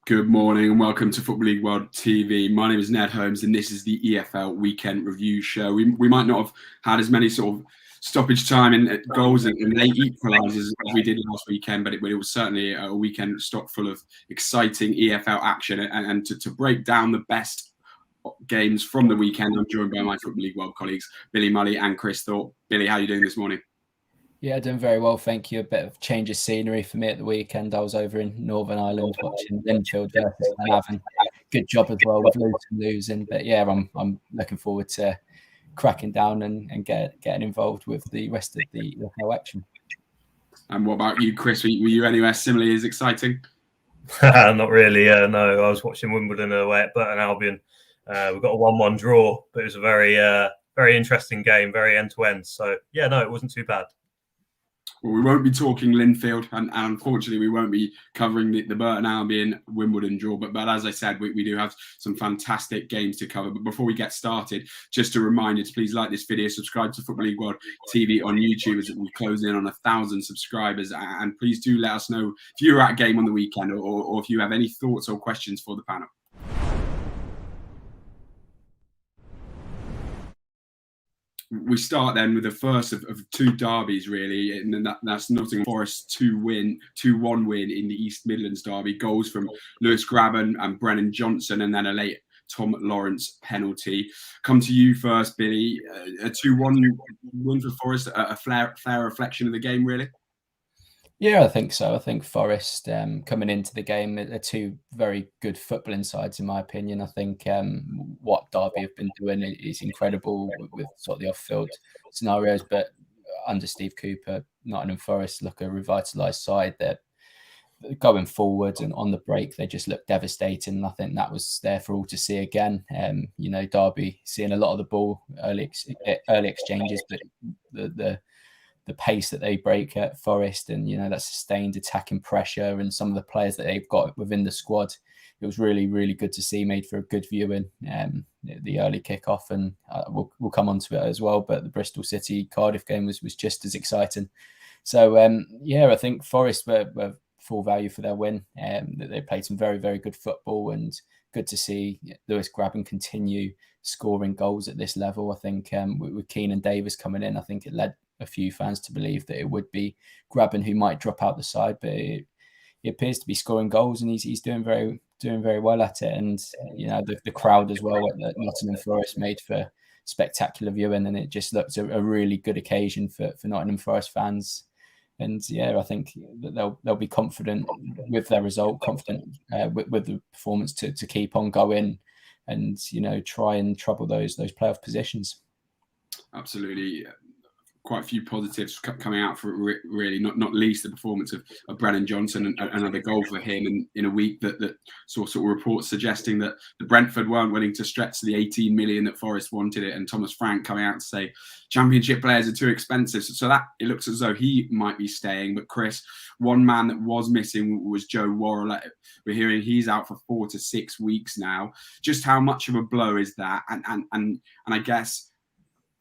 Good morning and welcome to Football League World TV. My name is Ned Holmes and this is the EFL Weekend Review Show. We might not have had as many sort of stoppage time and goals and late equalisers as we did last weekend, but it was certainly a weekend stock full of exciting EFL action. And to break down the best games from the weekend, I'm joined by my Football League World colleagues, Billy Mulley and Chris Thorpe. Billy, how are you doing this morning? Yeah, doing very well, thank you. A bit of change of scenery for me at the weekend. I was over in Northern Ireland watching Linfield versus Glenavon. Good job as well with losing. But yeah, I'm looking forward to cracking down and getting involved with the rest of the EFL action. And what about you, Chris? Were you anywhere similarly as exciting? Not really. No, I was watching Wimbledon away at Burton Albion. We got a 1-1 draw, but it was a very interesting game, very end-to-end. So yeah, no, it wasn't too bad. Well, we won't be talking Linfield, and unfortunately, we won't be covering the Burton Albion Wimbledon draw. But as I said, we do have some fantastic games to cover. But before we get started, just a reminder to please like this video, subscribe to Football League World TV on YouTube as we close in on 1,000 subscribers. And please do let us know if you were at a game on the weekend or if you have any thoughts or questions for the panel. We start then with the first of two derbies, really, and that's Nottingham Forest 2-1 win in the East Midlands derby. Goals from Lewis Grabban and Brennan Johnson, and then a late Tom Lawrence penalty. Come to you first, Billy. A 2-1 win for Forest, a fair reflection of the game, really? Yeah, I think so. I think Forest coming into the game, they're two very good footballing sides, in my opinion. I think what Derby have been doing is incredible with sort of the off-field scenarios. But under Steve Cooper, Nottingham Forest look a revitalised side. They're going forward, and on the break, they just look devastating. And I think that was there for all to see again. Derby seeing a lot of the ball, early exchanges, but the pace that they break at Forest and, that sustained attacking pressure and some of the players that they've got within the squad, it was really, really good to see, made for a good viewing. The early kickoff, and we'll come on to it as well, but the Bristol City Cardiff game was just as exciting. So, I think Forest were full value for their win. They played some very, very good football, and good to see Lewis Grabban continue scoring goals at this level. I think with Keenan Davis coming in, I think it led a few fans to believe that it would be Grabban who might drop out the side, but he appears to be scoring goals, and he's doing very well at it. And the crowd as well at Nottingham Forest made for spectacular viewing, and it just looked a really good occasion for Nottingham Forest fans. And I think that they'll be confident with their result, confident with the performance to keep on going, and try and trouble those playoff positions. Absolutely. Quite a few positives coming out for it, really, not least the performance of Brennan Johnson, and another goal for him in a week that saw sort of reports suggesting that the Brentford weren't willing to stretch to the 18 million that Forest wanted it, and Thomas Frank coming out to say Championship players are too expensive. So that it looks as though he might be staying. But Chris, one man that was missing was Joe Worrell. We're hearing he's out for 4 to 6 weeks now. Just how much of a blow is that? And I guess,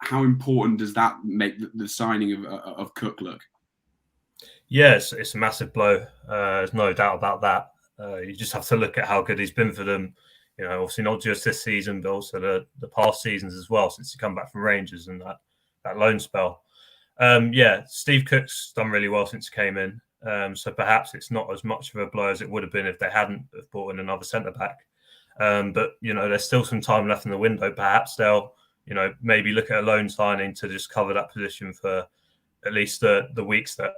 how important does that make the signing of Cook look? Yes, it's a massive blow. There's no doubt about that. You just have to look at how good he's been for them. Obviously not just this season, but also the past seasons as well, since he come back from Rangers and that loan spell. Steve Cook's done really well since he came in. So perhaps it's not as much of a blow as it would have been if they hadn't brought in another centre-back. But there's still some time left in the window. Perhaps they'll maybe look at a loan signing to just cover that position for at least the weeks that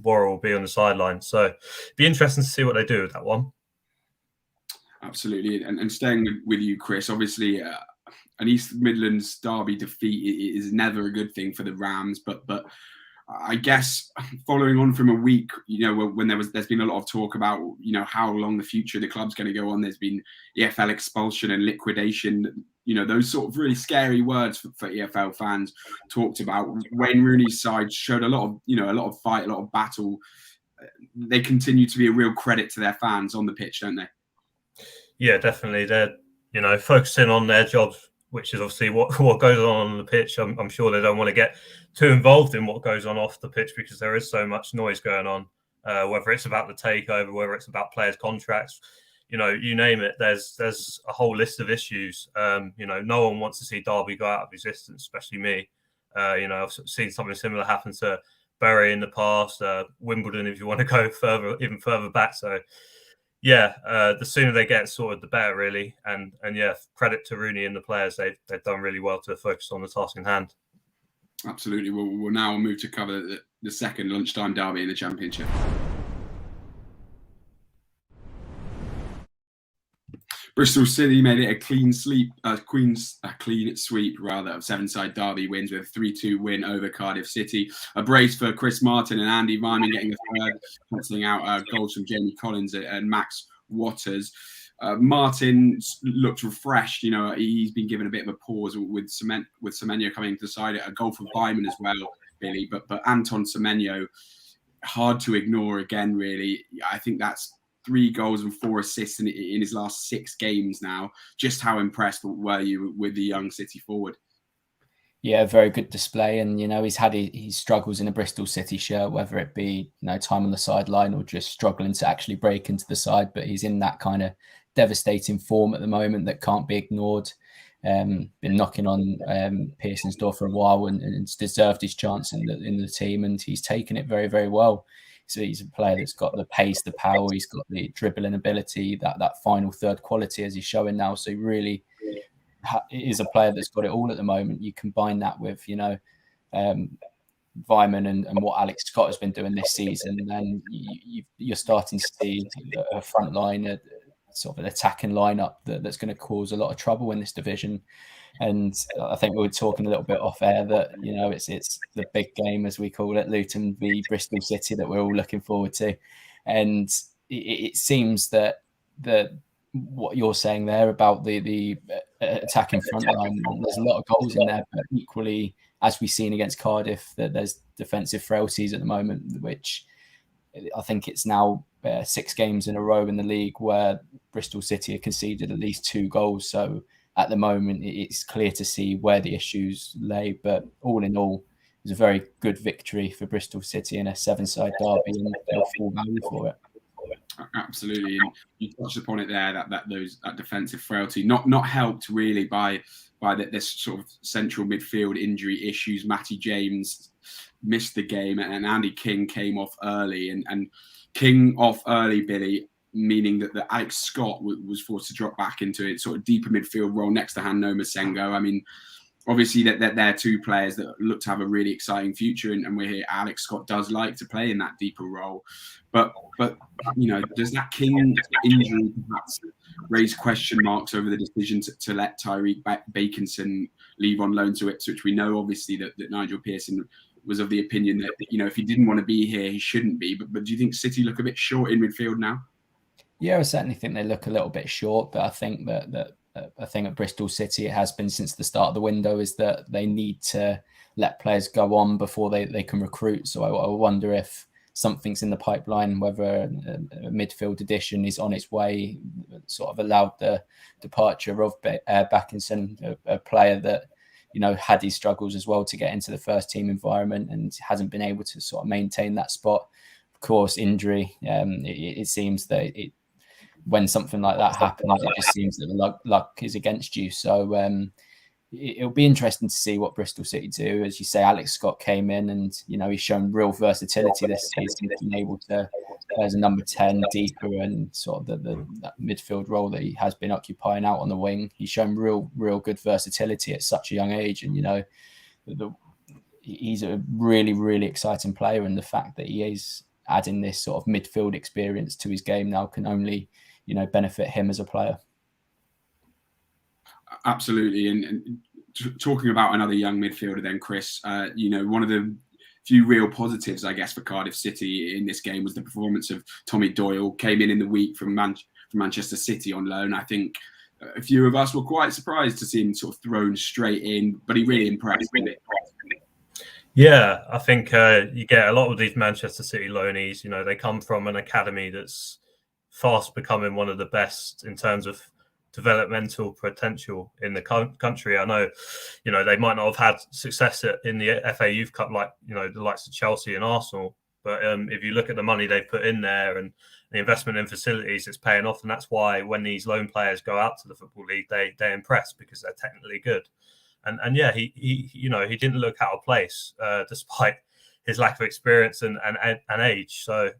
Worrell will be on the sideline. So it'd be interesting to see what they do with that one. Absolutely. And staying with you, Chris, obviously an East Midlands derby defeat is never a good thing for the Rams, but I guess following on from a week, when there's been a lot of talk about, how long the future of the club's going to go on. There's been EFL expulsion and liquidation, those sort of really scary words for EFL fans talked about. Wayne Rooney's side showed a lot of fight, a lot of battle. They continue to be a real credit to their fans on the pitch, don't they? Yeah, definitely. They're, focusing on their jobs, which is obviously what goes on the pitch. I'm sure they don't want to get too involved in what goes on off the pitch, because there is so much noise going on, whether it's about the takeover, whether it's about players' contracts. you name it. There's a whole list of issues. No one wants to see Derby go out of existence, especially me. I've seen something similar happen to Bury in the past, Wimbledon, if you want to go even further back. So, the sooner they get sorted, the better, really. And credit to Rooney and the players. They've done really well to focus on the task in hand. Absolutely. We'll now move to cover the second lunchtime derby in the Championship. Bristol City made it a clean sweep of 7-side derby wins with a 3-2 win over Cardiff City. A brace for Chris Martin and Andy Vyman getting a third, cancelling out goals from Jamie Collins and Max Waters. Martin looked refreshed. He's been given a bit of a pause with Semenyo coming to the side. A goal from Vyman as well, Billy. But Anton Semenyo, hard to ignore again, really. I think that's 3 goals and 4 assists in his last 6 games now. Just how impressed were you with the young City forward? Yeah, very good display. And, he's had his struggles in a Bristol City shirt, whether it be, time on the sideline or just struggling to actually break into the side. But he's in that kind of devastating form at the moment that can't be ignored. Been knocking on Pearson's door for a while and deserved his chance in the team. And he's taken it very, very well. So he's a player that's got the pace, the power, he's got the dribbling ability, that final third quality as he's showing now. So he really is a player that's got it all at the moment. You combine that with, Vyman and what Alex Scott has been doing this season, and you're starting to see a front line, sort of an attacking lineup that's going to cause a lot of trouble in this division. And I think we were talking a little bit off air that, it's the big game, as we call it, Luton v Bristol City, that we're all looking forward to. And it seems that what you're saying there about the attacking front line, there's a lot of goals in there, but equally, as we've seen against Cardiff, that there's defensive frailties at the moment, which I think it's now 6 games in a row in the league where Bristol City have conceded at least 2 goals. So at the moment, it's clear to see where the issues lay. But all in all, it was a very good victory for Bristol City in a 7-side derby, and they'll full value for it. Absolutely, and you touched upon it there, that defensive frailty, not helped really by this sort of central midfield injury issues. Matty James missed the game, and Andy King came off early, and King off early, Billy, meaning that Alex Scott was forced to drop back into a sort of deeper midfield role next to Hanno Masengo. I mean, obviously that they're 2 players that look to have a really exciting future, and we're here. Alex Scott does like to play in that deeper role, but does that King injury perhaps raise question marks over the decision to let Tyreek Bakinson leave on loan to Ipswich? We know obviously that Nigel Pearson was of the opinion that if he didn't want to be here, he shouldn't be. But do you think City look a bit short in midfield now? Yeah, I certainly think they look a little bit short, but I think that a thing at Bristol City, it has been since the start of the window, is that they need to let players go on before they can recruit. So I wonder if something's in the pipeline, whether a midfield addition is on its way, sort of allowed the departure of Backinson, a player that had his struggles as well to get into the first team environment and hasn't been able to sort of maintain that spot. Of course, injury, it seems that when something like that happens, it just seems that the luck is against you. So it'll be interesting to see what Bristol City do. As you say, Alex Scott came in and, he's shown real versatility this season, being able to play as a number 10 deeper and sort of that midfield role that he has been occupying out on the wing. He's shown real good versatility at such a young age. And, he's a really, really exciting player. And the fact that he is adding this sort of midfield experience to his game now can only, benefit him as a player. Absolutely. And talking about another young midfielder then, Chris, one of the few real positives, I guess, for Cardiff City in this game was the performance of Tommy Doyle. Came in the week from Manchester City on loan. I think a few of us were quite surprised to see him sort of thrown straight in, but he really impressed me. Yeah, I think you get a lot of these Manchester City loanees. They come from an academy that's fast becoming one of the best in terms of developmental potential in the country. I know, they might not have had success in the FA Youth Cup like, the likes of Chelsea and Arsenal, But if you look at the money they've put in there and the investment in facilities, it's paying off. And that's why when these loan players go out to the Football League, they impress because they're technically good. And yeah, he didn't look out of place despite his lack of experience and age. So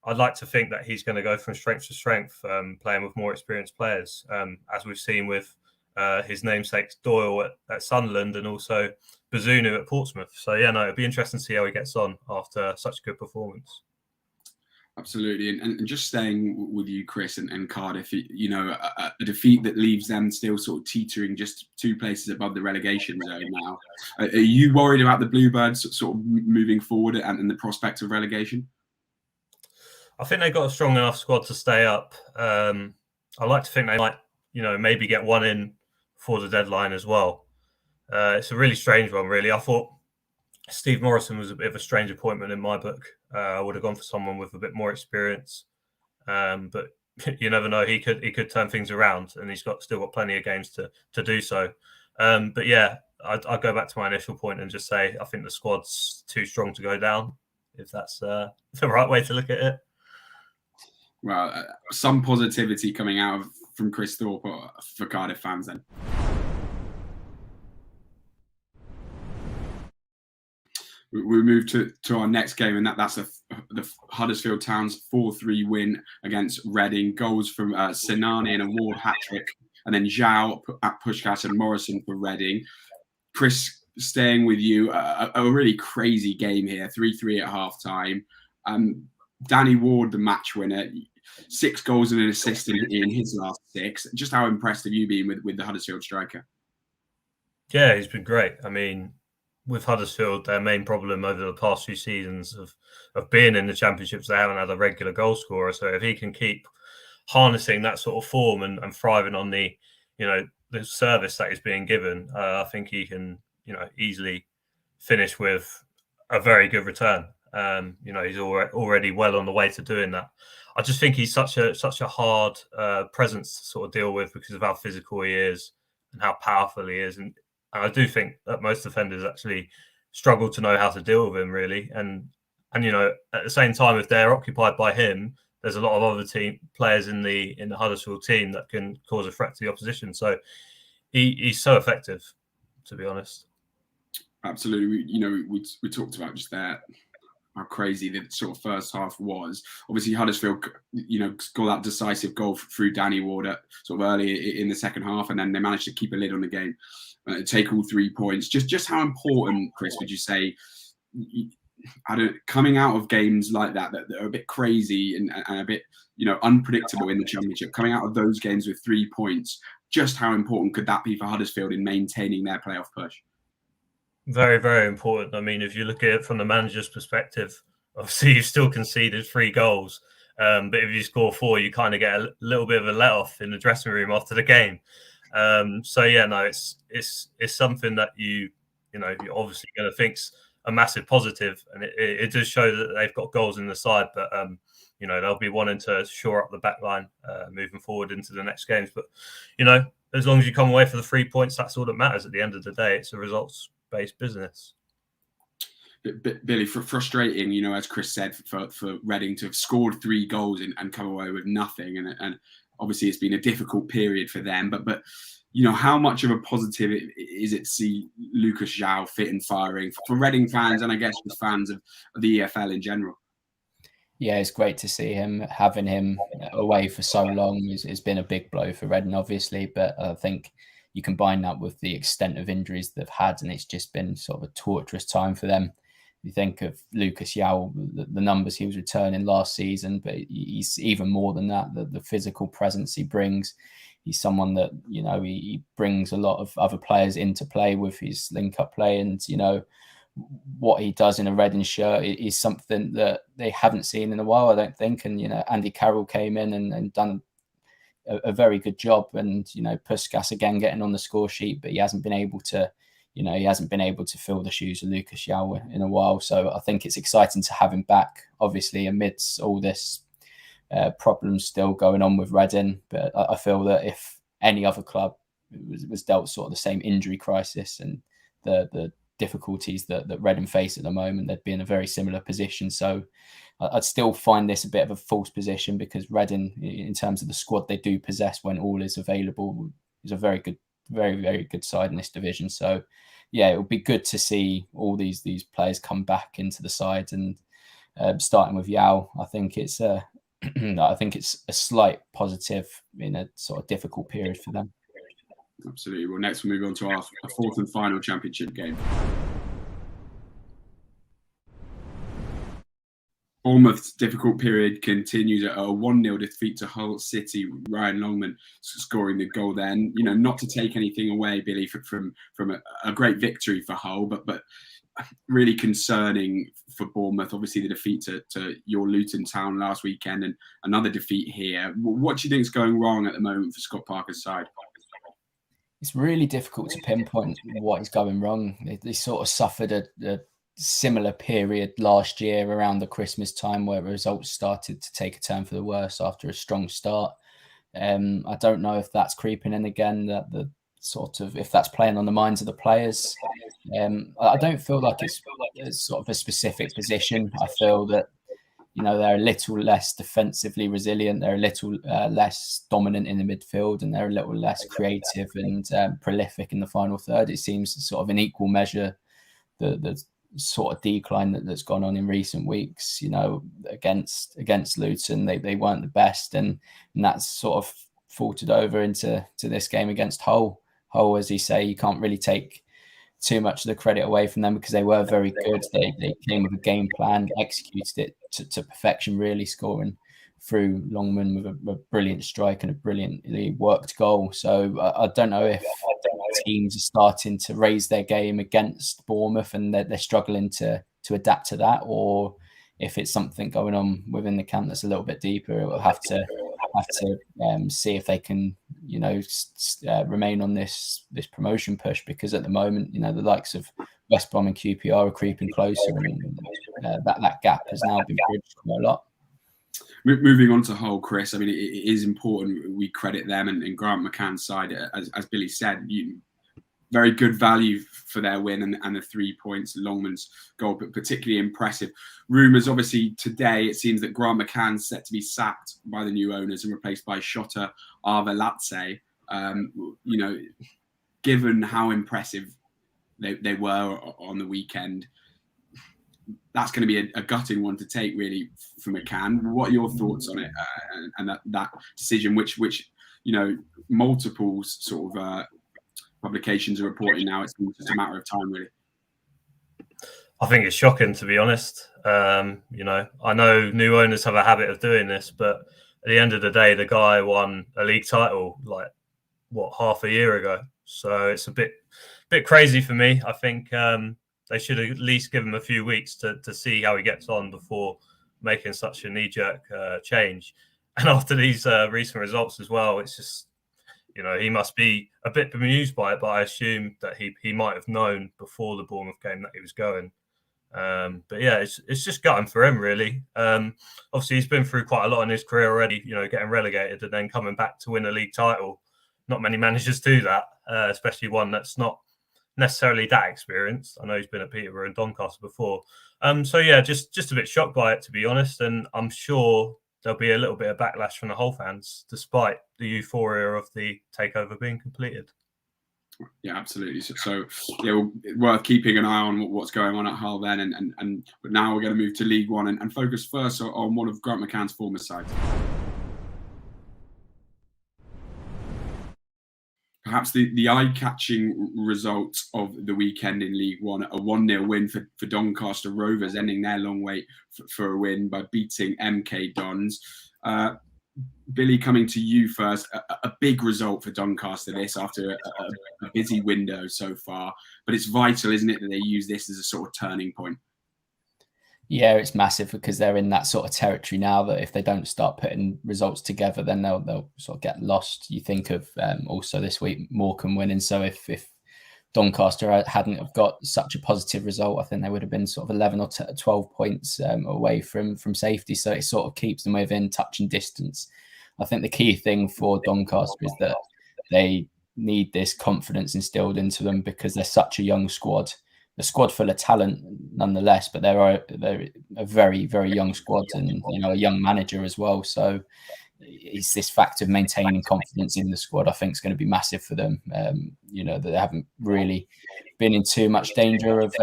I'd like to think that he's going to go from strength to strength, playing with more experienced players, as we've seen with his namesake Doyle at Sunderland and also Bazunu at Portsmouth. So yeah, no, it'd be interesting to see how he gets on after such a good performance. Absolutely. And just staying with you, Chris, and Cardiff, a defeat that leaves them still sort of teetering just 2 places above the relegation zone now. Are you worried about the Bluebirds sort of moving forward and the prospect of relegation? I think they've got a strong enough squad to stay up. I like to think they might, maybe get one in before the deadline as well. It's a really strange one, really. I thought Steve Morrison was a bit of a strange appointment in my book. I would have gone for someone with a bit more experience, but you never know. He could turn things around, and he's still got plenty of games to do so. But yeah, I'd go back to my initial point and just say I think the squad's too strong to go down. If that's the right way to look at it. Well, some positivity coming out from Chris Thorpe for Cardiff fans then. We move to our next game, and that's the Huddersfield Town's 4-3 win against Reading. Goals from Sinani and a Ward hat-trick, and then Zhao at Puskás and Morrison for Reading. Chris, staying with you, a really crazy game here, 3-3 at half-time. Danny Ward, the match winner, 6 goals and an assist in his last 6. Just how impressed have you been with the Huddersfield striker? Yeah, he's been great. I mean, with Huddersfield, their main problem over the past few seasons of being in the championships, they haven't had a regular goal scorer. So if he can keep harnessing that sort of form and thriving on the service that is being given, I think he can, easily finish with a very good return. He's already well on the way to doing that. I just think he's such a hard presence to sort of deal with because of how physical he is and how powerful he is. And I do think that most defenders actually struggle to know how to deal with him, really. And at the same time, if they're occupied by him, there's a lot of other players in the Huddersfield team that can cause a threat to the opposition. So he's so effective, to be honest. Absolutely. We talked about just that, how crazy the sort of first half was. Obviously, Huddersfield, got that decisive goal through Danny Ward sort of early in the second half, and then they managed to keep a lid on the game. Take all 3 points. Just how important, Chris, would you say, coming out of games like that are a bit crazy and a bit, unpredictable in the Championship, coming out of those games with 3 points, just how important could that be for Huddersfield in maintaining their playoff push? Very, very important. I mean, if you look at it from the manager's perspective, obviously you've still conceded 3 goals. But if you score 4, you kind of get a little bit of a let-off in the dressing room after the game. So yeah, no, it's something that you're obviously going to think's a massive positive, and it does show that they've got goals in the side. But they'll be wanting to shore up the back line moving forward into the next games. But as long as you come away for the 3 points, that's all that matters at the end of the day. It's a results-based business. Billy, frustrating, as Chris said, for Reading to have scored 3 goals and come away with nothing, and obviously it's been a difficult period for them. But how much of a positive is it to see Lucas Zhao fit and firing for Reading fans, and I guess for fans of the EFL in general? Yeah, it's great to see him. Having him away for so long has been a big blow for Reading, obviously. But I think you combine that with the extent of injuries they've had, and it's just been sort of a torturous time for them. You think of Lucas Zhao, the numbers he was returning last season, but he's even more than that. The physical presence he brings, he's someone that he brings a lot of other players into play with his link-up play, and what he does in a Reading shirt is something that they haven't seen in a while, I don't think. And Andy Carroll came in and done a very good job, and Puskás again getting on the score sheet, but he hasn't been able to. He hasn't been able to fill the shoes of Lucas Zhao in a while. So I think it's exciting to have him back, obviously, amidst all this problems still going on with Reading. But I feel that if any other club was dealt sort of the same injury crisis and the difficulties that Reading face at the moment, they'd be in a very similar position. So I'd still find this a bit of a false position, because Reading, in terms of the squad they do possess when all is available, is a very good, very, very good side in this division. So yeah, it would be good to see all these players come back into the side, and starting with Yao, I think it's a slight positive in a sort of difficult period for them. Absolutely. Well, next we'll move on to our fourth and final championship game. Bournemouth's difficult period continues at a 1-0 defeat to Hull City. Ryan Longman scoring the goal then. You know, not to take anything away, Billy, from a great victory for Hull, but really concerning for Bournemouth. Obviously, the defeat to your Luton Town last weekend, and another defeat here. What do you think is going wrong at the moment for Scott Parker's side? It's really difficult to pinpoint what is going wrong. They sort of suffered a similar period last year around the Christmas time, where results started to take a turn for the worse after a strong start. I don't know if that's creeping in again, that the sort of, if that's playing on the minds of the players. I don't feel like it's sort of a specific position. I feel that, you know, they're a little less defensively resilient. They're a little less dominant in the midfield, and they're a little less creative and prolific in the final third. It seems sort of in equal measure the sort of decline that's gone on in recent weeks. You know, against Luton, they weren't the best, and that's sort of filtered over into this game against Hull. Hull, as you say, you can't really take too much of the credit away from them, because they were very good. They came with a game plan, executed it to perfection, really, scoring through Longman with a brilliant strike and a brilliantly worked goal. So I don't know if teams are starting to raise their game against Bournemouth and they're struggling to adapt to that, or if it's something going on within the camp that's a little bit deeper. We'll have to see if they can, you know, remain on this promotion push, because at the moment, you know, the likes of West Brom and QPR are creeping closer, and that gap has now been bridged quite a lot. Moving on to Hull, Chris, I mean, it is important we credit them and Grant McCann's side, as Billy said, very good value for their win and the 3 points. Longman's goal, but particularly impressive. Rumours, obviously, today it seems that Grant McCann's set to be sacked by the new owners and replaced by Shota Arveladze. You know, given how impressive they were on the weekend, that's going to be a gutting one to take, really, for McCann. What are your thoughts on it and that decision, which you know, multiple sort of publications are reporting now? It's just a matter of time, really. I think it's shocking, to be honest. You know, I know new owners have a habit of doing this, but at the end of the day, the guy won a league title like half a year ago. So it's a bit crazy for me. I think they should at least give him a few weeks to see how he gets on before making such a knee-jerk change. And after these recent results as well, it's just, you know, he must be a bit bemused by it, but I assume that he might have known before the Bournemouth game that he was going. But yeah, it's just gutting for him, really. Obviously, he's been through quite a lot in his career already, you know, getting relegated and then coming back to win a league title. Not many managers do that, especially one that's not necessarily that experienced. I know he's been at Peterborough and Doncaster before. So yeah, just a bit shocked by it, to be honest. And I'm sure there'll be a little bit of backlash from the Hull fans, despite the euphoria of the takeover being completed. Yeah, absolutely. So yeah, worth keeping an eye on what's going on at Hull then. But now we're going to move to League One and focus first on one of Grant McCann's former sides. Perhaps the eye-catching result of the weekend in League One, a 1-0 win for Doncaster Rovers, ending their long wait for a win by beating MK Dons. Billy, coming to you first, a big result for Doncaster this after a busy window so far, but it's vital, isn't it, that they use this as a sort of turning point? Yeah, it's massive, because they're in that sort of territory now that if they don't start putting results together, then they'll sort of get lost. You think of also this week Morecambe winning. So if Doncaster hadn't have got such a positive result, I think they would have been sort of 11 or 12 points away from safety. So it sort of keeps them within touching distance. I think the key thing for Doncaster is that they need this confidence instilled into them, because they're such a young squad. a squad full of talent nonetheless, but they're a very, very young squad, and a young manager as well. So it's this fact of maintaining confidence in the squad, I think, is going to be massive for them. That they haven't really been in too much danger of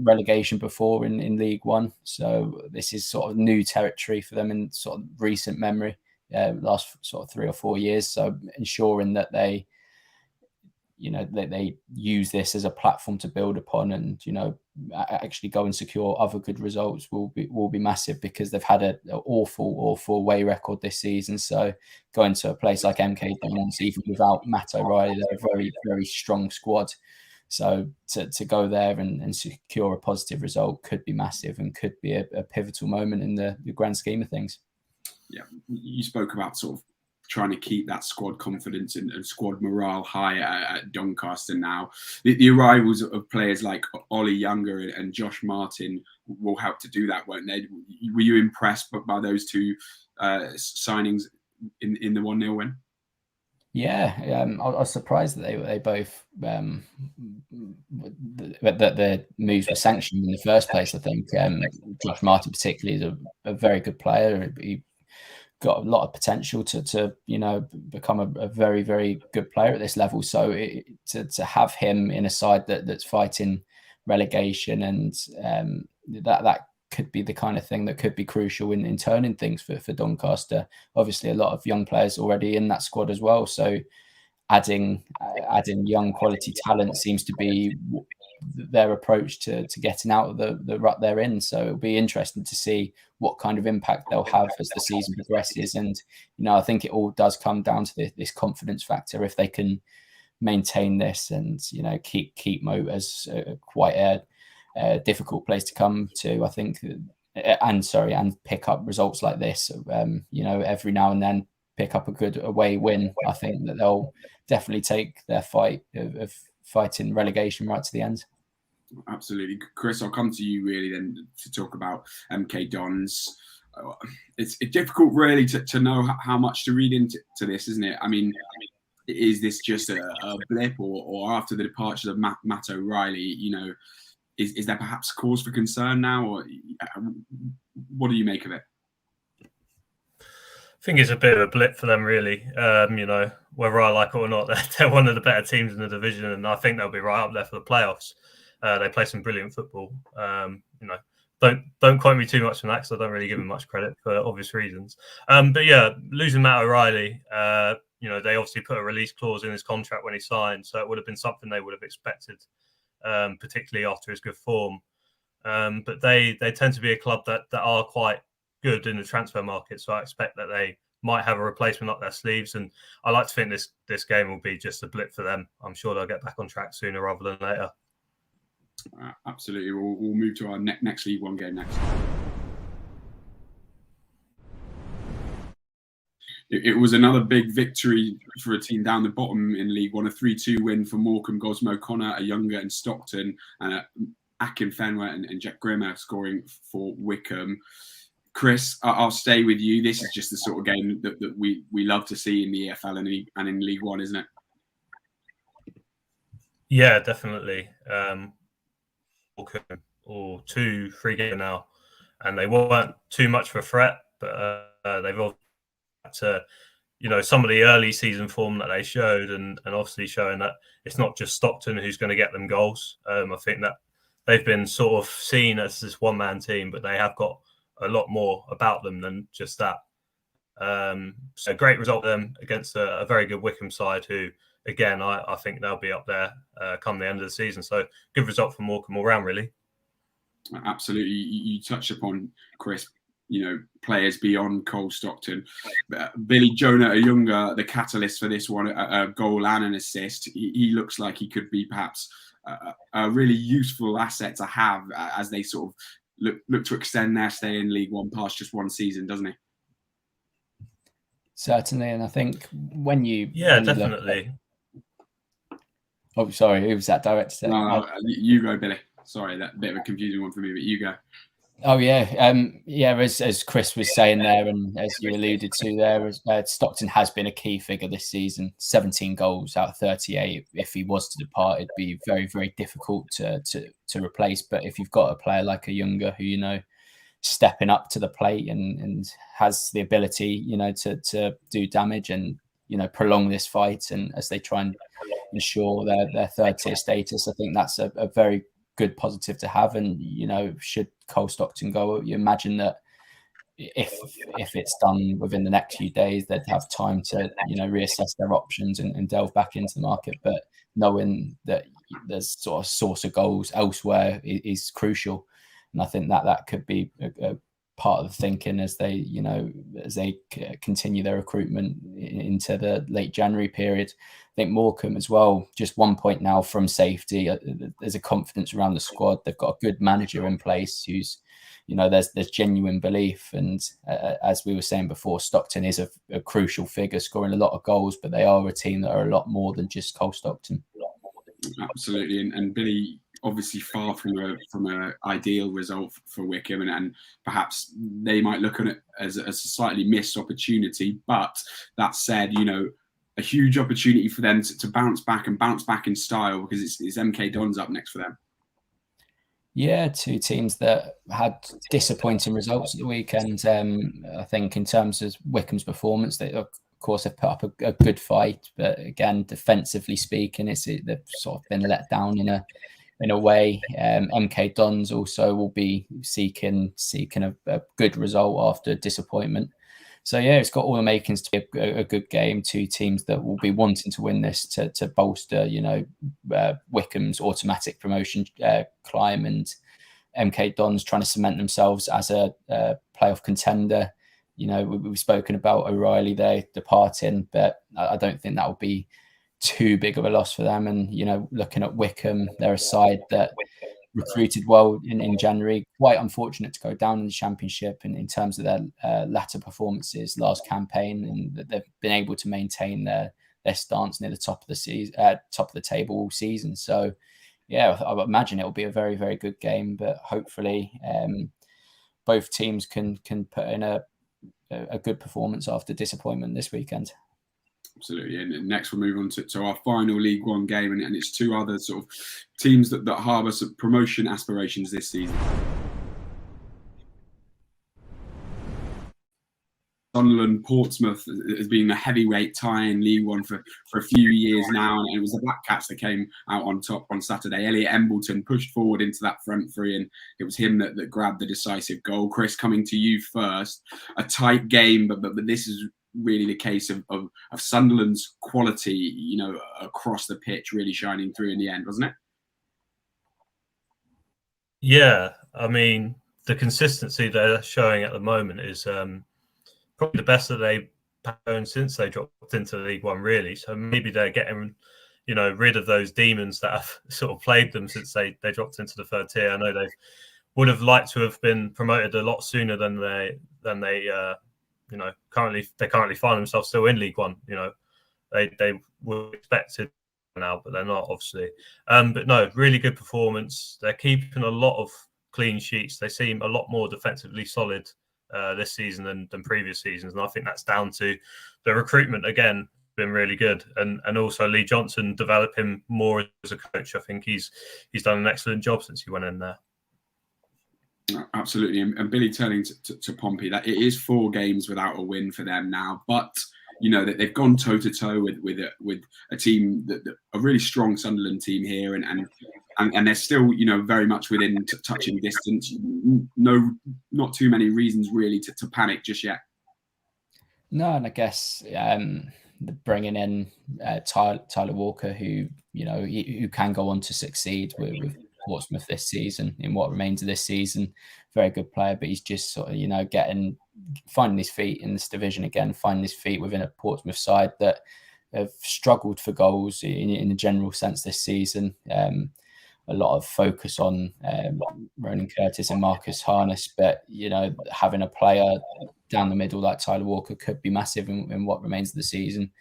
relegation before in League One. So this is sort of new territory for them in sort of recent memory, last sort of 3 or 4 years. So ensuring that they use this as a platform to build upon, and actually go and secure other good results will be massive, because they've had an awful away record this season. So going to a place like MK Dons, even without Matt O'Reilly, they're a very, very strong squad. So to go there and secure a positive result could be massive, and could be a pivotal moment in the grand scheme of things. Yeah, you spoke about sort of trying to keep that squad confidence and squad morale high at Doncaster now. The arrivals of players like Ollie Younger and Josh Martin will help to do that, won't they? Were you impressed by those two signings in the 1-0 win? Yeah, I was surprised that they both that the moves were sanctioned in the first place. I think Josh Martin particularly is a very good player. He got a lot of potential to become a very, very good player at this level. So to have him in a side that's fighting relegation, and that could be the kind of thing that could be crucial in turning things for Doncaster. Obviously, a lot of young players already in that squad as well. So adding young quality talent seems to be their approach to getting out of the rut they're in. So it'll be interesting to see what kind of impact they'll have as the season progresses. And I think it all does come down to this confidence factor. If they can maintain this and keep Moat as quite a difficult place to come to, I think, and pick up results like this, every now and then pick up a good away win, I think that they'll definitely take their fight of fighting relegation right to the end. Absolutely. Chris, I'll come to you really then to talk about MK Dons. It's difficult really to know how much to read into this, isn't it? I mean, is this just a blip, or after the departure of Matt O'Reilly, is there perhaps cause for concern now, or what do you make of it? I think it's a bit of a blip for them, really. Whether I like it or not, they're one of the better teams in the division, and I think they'll be right up there for the playoffs. They play some brilliant football. Don't quote me too much on that, because I don't really give them much credit for obvious reasons. But yeah, losing Matt O'Reilly, they obviously put a release clause in his contract when he signed, so it would have been something they would have expected, particularly after his good form. But they tend to be a club that are quite good in the transfer market, so I expect that they might have a replacement up their sleeves, and I like to think this game will be just a blip for them. I'm sure they'll get back on track sooner rather than later. Absolutely. We'll move to our next League One game next. It was another big victory for a team down the bottom in League One, a 3-2 win for Morecambe. Gosmo Connor, a Younger and Stockton, and Akin Fenwa and Jack Grimmer scoring for Wickham. Chris, I'll stay with you. This is just the sort of game that we love to see in the EFL and in League One, isn't it? Yeah, definitely. Or 2-3 games now, and they weren't too much of a threat, but they've all had to, some of the early season form that they showed, and obviously showing that it's not just Stockton who's going to get them goals. I think that they've been sort of seen as this one-man team, but they have got a lot more about them than just that. So a great result for them against a very good Wickham side, who, again, I think they'll be up there come the end of the season. So good result for Morecambe all round, really. Absolutely. You touched upon, Chris, players beyond Cole Stockton. Billy Jonah Younger, the catalyst for this one, a goal and an assist. He looks like he could be perhaps a really useful asset to have as they sort of look to extend their stay in League One past just one season, doesn't he? Certainly, and I think when you definitely. Oh, sorry, who was that director? No, you go, Billy. Sorry, that bit of a confusing one for me, but you go. Oh yeah. As Chris was saying there, and as you alluded to there, Stockton has been a key figure this season. 17 goals out of 38. If he was to depart, it'd be very, very difficult to replace. But if you've got a player like a Younger who stepping up to the plate and has the ability, to do damage and prolong this fight, and as they try and ensure their third tier status, I think that's a very good positive to have. And should Cole Stockton go, you imagine that if it's done within the next few days, they'd have time to reassess their options and delve back into the market. But knowing that there's sort of source of goals elsewhere is crucial, and I think that could be a part of the thinking as they continue their recruitment into the late January period. I think Morecambe as well, just 1 point now from safety. There's a confidence around the squad. They've got a good manager in place who's, there's genuine belief. And as we were saying before, Stockton is a crucial figure, scoring a lot of goals, but they are a team that are a lot more than just Cole Stockton. Absolutely. And Billy, obviously far from an ideal result for Wycombe, and perhaps they might look at it as a slightly missed opportunity. But that said, a huge opportunity for them to bounce back in style, because it's MK Dons up next for them. Yeah, two teams that had disappointing results at the weekend. I think in terms of Wycombe's performance, they of course have put up a good fight, but again, defensively speaking, they've sort of been let down in a way. MK Dons also will be seeking a good result after disappointment. So yeah, it's got all the makings to be a good game. Two teams that will be wanting to win this to bolster, Wycombe's automatic promotion climb, and MK Dons trying to cement themselves as a playoff contender. We've spoken about O'Reilly there departing, but I don't think that will be too big of a loss for them. And looking at Wycombe, they're a side that recruited well in January. Quite unfortunate to go down in the Championship in terms of their latter performances last campaign, and that they've been able to maintain their stance near the top of the season, top of the table all season. So yeah, I would imagine it will be a very, very good game, but hopefully both teams can put in a good performance after disappointment this weekend. Absolutely. And next we'll move on to our final League One game, and it's two other sort of teams that harbour some promotion aspirations this season. Sunderland, Portsmouth has been a heavyweight tie in League One for a few years now, and it was the Black Cats that came out on top on Saturday. Elliot Embleton pushed forward into that front three, and it was him that grabbed the decisive goal. Chris, coming to you first. A tight game, but this is really the case of Sunderland's quality, across the pitch, really shining through in the end, wasn't it? Yeah, I mean, the consistency they're showing at the moment is probably the best that they've shown since they dropped into League One, really. So maybe they're getting, rid of those demons that have sort of plagued them since they dropped into the third tier. I know they would have liked to have been promoted a lot sooner than they currently find themselves still in League One. They were expected now, but they're not, obviously. But no, really good performance. They're keeping a lot of clean sheets. They seem a lot more defensively solid this season than previous seasons, and I think that's down to the recruitment again. Been really good, and also Lee Johnson developing more as a coach. I think he's done an excellent job since he went in there. Absolutely. And Billy, turning to Pompey, that it is 4 games without a win for them now, but that they've gone toe to toe with a team that a really strong Sunderland team here, and they're still very much within touching distance. No, not too many reasons really to panic just yet. No, and I guess bringing in Tyler Walker, who who can go on to succeed with Portsmouth this season, in what remains of this season. Very good player, but he's just sort of finding his feet in this division again, finding his feet within a Portsmouth side that have struggled for goals in a general sense this season. A lot of focus on Ronan Curtis and Marcus Harness, but having a player down the middle like Tyler Walker could be massive in what remains of the season.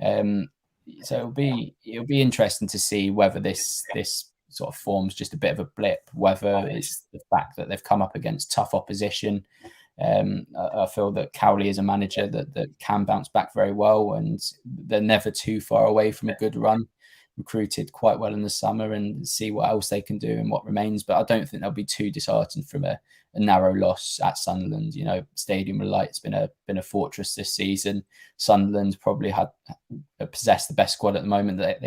So it'll be interesting to see whether this sort of form's just a bit of a blip, whether it's the fact that they've come up against tough opposition. I feel that Cowley is a manager that can bounce back very well, and they're never too far away from a good run. Recruited quite well in the summer, and see what else they can do and what remains. But I don't think they'll be too disheartened from a narrow loss at Sunderland. You know, Stadium of Light's been a fortress this season. Sunderland probably possessed the best squad at the moment that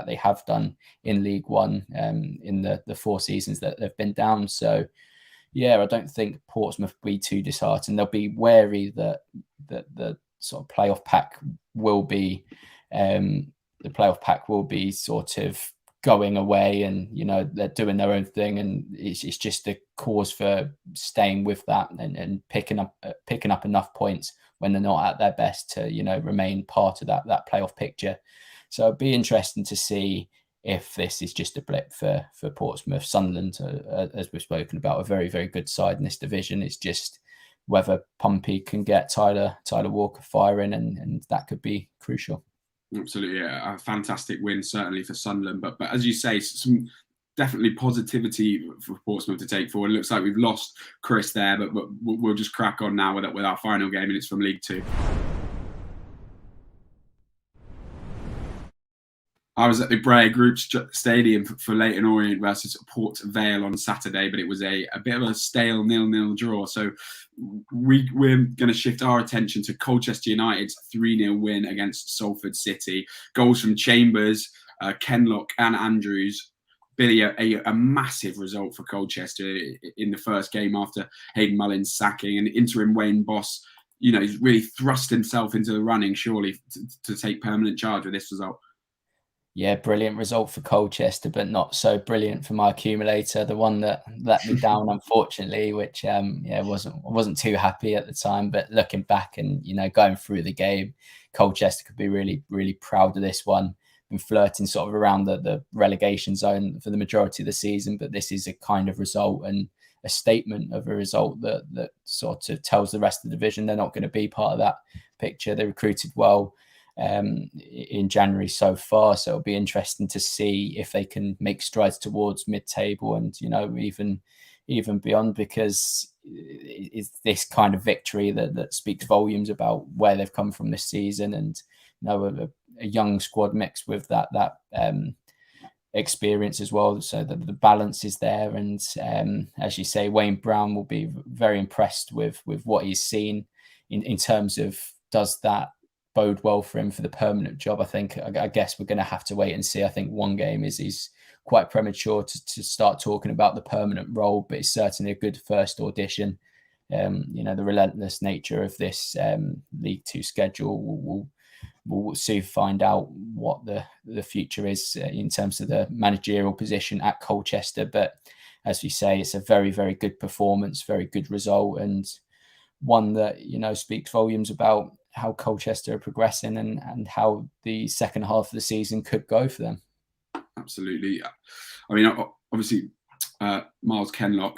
they have done in League One in the 4 seasons that they've been down. So yeah, I don't think Portsmouth will be too disheartened. They'll be wary that the sort of playoff pack will be sort of going away, and you know they're doing their own thing, and it's just a cause for staying with that and picking up enough points when they're not at their best to, you know, remain part of that playoff picture. So it'd be interesting to see if this is just a blip for Portsmouth. Sunderland, as we've spoken about, a very, very good side in this division. It's just whether Pompey can get Tyler Walker firing, and that could be crucial. Absolutely, a fantastic win certainly for Sunderland. But as you say, some definitely positivity for Portsmouth to take forward. It looks like we've lost Chris there, but we'll just crack on now with our final game, and it's from League Two. I was at the Bray Group Stadium for Leyton Orient versus Port Vale on Saturday, but it was a bit of a stale 0-0 draw. So we're going to shift our attention to Colchester United's 3-0 win against Salford City. Goals from Chambers, Kenlock and Andrews. Billy, a massive result for Colchester in the first game after Hayden Mullin's sacking, and interim Wayne Boss, you know, he's really thrust himself into the running, surely, to take permanent charge with this result. Yeah, brilliant result for Colchester, but not so brilliant for my accumulator, the one that let me down, unfortunately, which wasn't too happy at the time. But looking back and, you know, going through the game, Colchester could be really, really proud of this one. Been flirting sort of around the relegation zone for the majority of the season, but this is a kind of result and a statement of a result that sort of tells the rest of the division they're not going to be part of that picture. They recruited well in January so far, so it'll be interesting to see if they can make strides towards mid-table and, you know, even beyond, because it's this kind of victory that speaks volumes about where they've come from this season, and, you know, a young squad mixed with that experience as well, so that the balance is there. And as you say, Wayne Brown will be very impressed with what he's seen in terms of, does that bode well for him for the permanent job? I guess we're going to have to wait and see. I think one game is quite premature to start talking about the permanent role, but it's certainly a good first audition. You know, the relentless nature of this League Two schedule we'll soon find out what the future is in terms of the managerial position at Colchester. But as we say, it's a very, very good performance, very good result, and one that, you know, speaks volumes about how Colchester are progressing and how the second half of the season could go for them. Absolutely. I mean, obviously, Miles Kenlock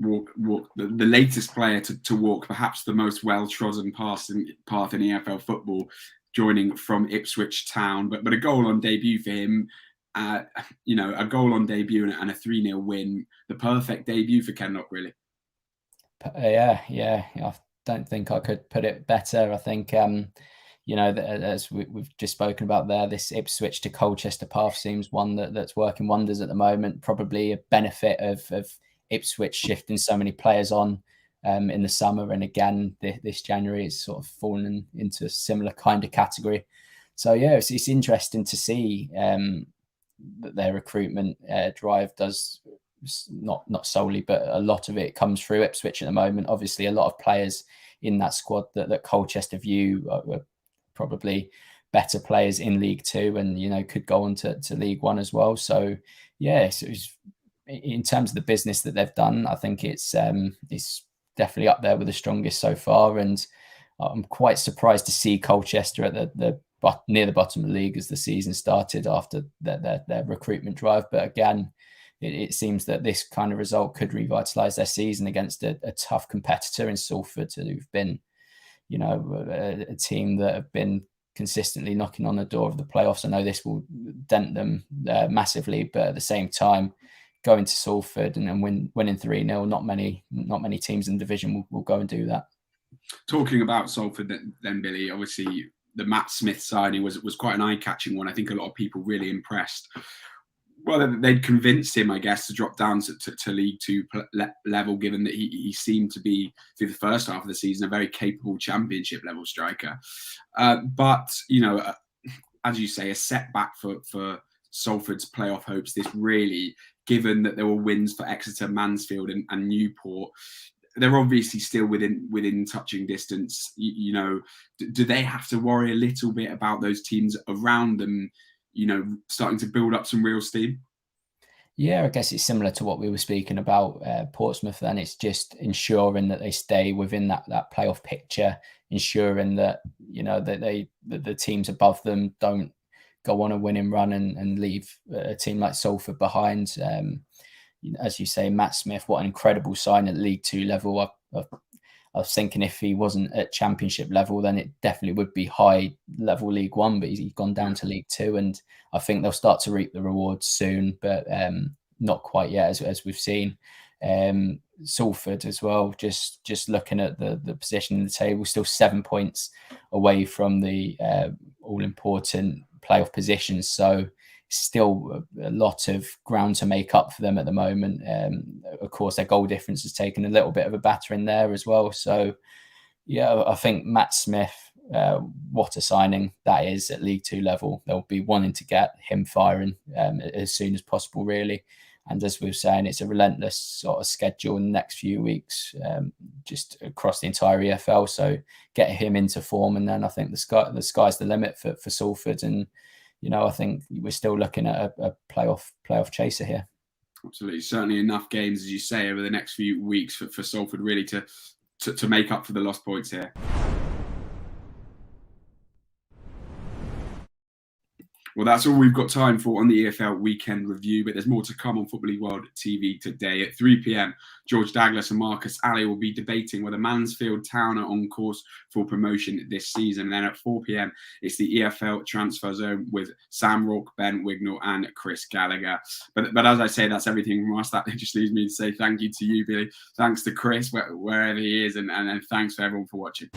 walked the latest player to walk perhaps the most well-trodden path in EFL football, joining from Ipswich Town. But a goal on debut for him, you know, a goal on debut and a 3-0 win. The perfect debut for Kenlock, really. Yeah. I don't think I could put it better. I think, you know, as we've just spoken about there, this Ipswich to Colchester path seems one that's working wonders at the moment. Probably a benefit of Ipswich shifting so many players on in the summer, and again this January it's sort of fallen into a similar kind of category. So yeah, it's interesting to see that their recruitment drive does not solely, but a lot of it comes through Ipswich at the moment. Obviously, a lot of players in that squad that Colchester view were probably better players in League Two, and, you know, could go on to League One as well. So yeah, so in terms of the business that they've done, I think it's definitely up there with the strongest so far. And I'm quite surprised to see Colchester at the near the bottom of the league as the season started after their recruitment drive. But again, it seems that this kind of result could revitalise their season against a tough competitor in Salford, who've been, you know, a team that have been consistently knocking on the door of the playoffs. I know this will dent them massively, but at the same time, going to Salford and winning 3-0, not many teams in the division will go and do that. Talking about Salford then, Billy, obviously the Matt Smith signing was quite an eye-catching one. I think a lot of people really impressed. Well, they'd convinced him, I guess, to drop down to League Two level, given that he seemed to be, through the first half of the season, a very capable Championship level striker. But, as you say, a setback for Salford's playoff hopes. This really, given that there were wins for Exeter, Mansfield and Newport, they're obviously still within touching distance. Do they have to worry a little bit about those teams around them, starting to build up some real steam? Yeah, I guess it's similar to what we were speaking about Portsmouth. Then it's just ensuring that they stay within that playoff picture, ensuring that that the teams above them don't go on a winning run and leave a team like Salford behind. As you say, Matt Smith, what an incredible sign at League Two level. I was thinking if he wasn't at Championship level, then it definitely would be high level League One, but he's gone down to League Two, and I think they'll start to reap the rewards soon, but not quite yet, as we've seen. Salford as well, just looking at the position in the table, still 7 points away from the all-important playoff positions, so still a lot of ground to make up for them at the moment. Of course, their goal difference has taken a little bit of a battering there as well. So, yeah, I think Matt Smith, what a signing that is at League Two level. They'll be wanting to get him firing as soon as possible, really. And as we were saying, it's a relentless sort of schedule in the next few weeks, just across the entire EFL. So get him into form, and then I think the sky's the limit for Salford. And I think we're still looking at a playoff chaser here. Absolutely, certainly enough games, as you say, over the next few weeks for Salford really to make up for the lost points here. Well, that's all we've got time for on the EFL weekend review, but there's more to come on Football League World TV today. At 3 p.m, George Douglas and Marcus Alley will be debating whether Mansfield Town are on course for promotion this season. And then at 4 p.m, it's the EFL Transfer Zone with Sam Rourke, Ben Wignall and Chris Gallagher. But as I say, that's everything from us. That just leaves me to say thank you to you, Billy. Thanks to Chris, wherever he is, and thanks for everyone for watching.